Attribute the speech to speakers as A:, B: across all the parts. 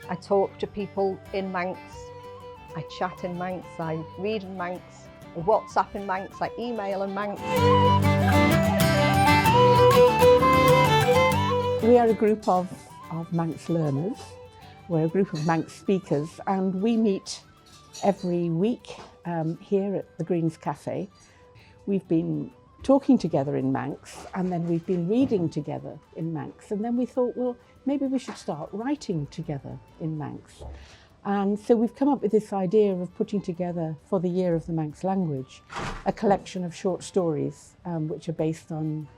A: I talk to people in Manx, I chat in Manx, I read in Manx, I WhatsApp in Manx, I email in Manx.
B: We are a group of Manx learners. We're a group of Manx speakers, and we meet every week here at the Greens Cafe. We've been talking together in Manx, and then we've been reading together in Manx, and then we thought, well, maybe we should start writing together in Manx. And so we've come up with this idea of putting together, for the Year of the Manx Language, a collection of short stories which are based on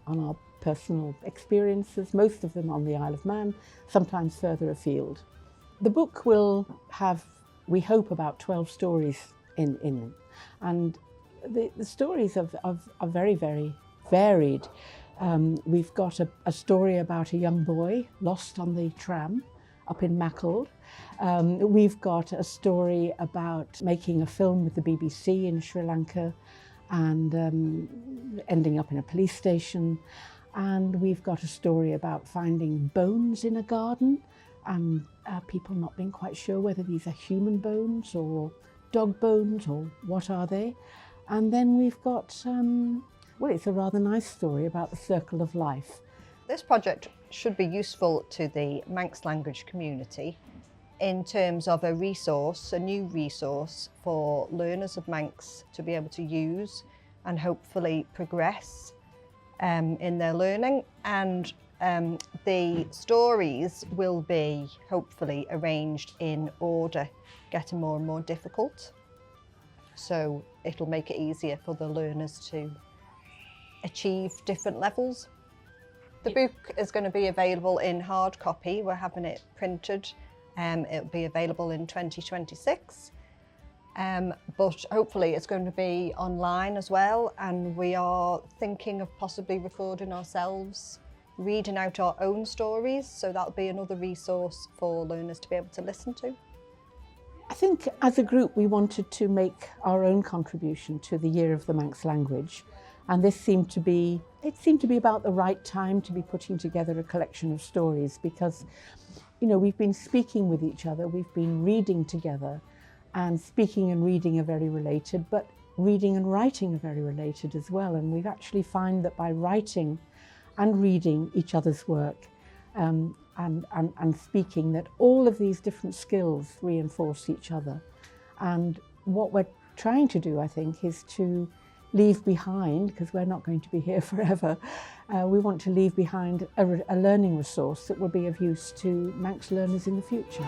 B: our personal experiences, most of them on the Isle of Man, sometimes further afield. The book will have, we hope, about 12 stories in them. And the stories are very, very varied. We've got a story about a young boy lost on the tram up in Mackle. We've got a story about making a film with the BBC in Sri Lanka and ending up in a police station. And we've got a story about finding bones in a garden and people not being quite sure whether these are human bones or dog bones or what are they. And then we've got, well, it's a rather nice story about the circle of life.
A: This project should be useful to the Manx language community in terms of a resource, a new resource for learners of Manx to be able to use and hopefully progress in their learning. And the stories will be hopefully arranged in order, getting more and more difficult. So it'll make it easier for the learners to achieve different levels. The book is going to be available in hard copy. We're having it printed. It'll be available in 2026. But hopefully it's going to be online as well. And we are thinking of possibly recording ourselves, reading out our own stories. So that'll be another resource for learners to be able to listen to.
B: I think as a group we wanted to make our own contribution to the Year of the Manx Language, and this seemed to be about the right time to be putting together a collection of stories, because, you know, we've been speaking with each other, we've been reading together, and speaking and reading are very related, but reading and writing are very related as well, and we've actually found that by writing and reading each other's work and speaking, that all of these different skills reinforce each other. And what we're trying to do, I think, is to leave behind, because we're not going to be here forever, we want to leave behind a learning resource that will be of use to Manx learners in the future.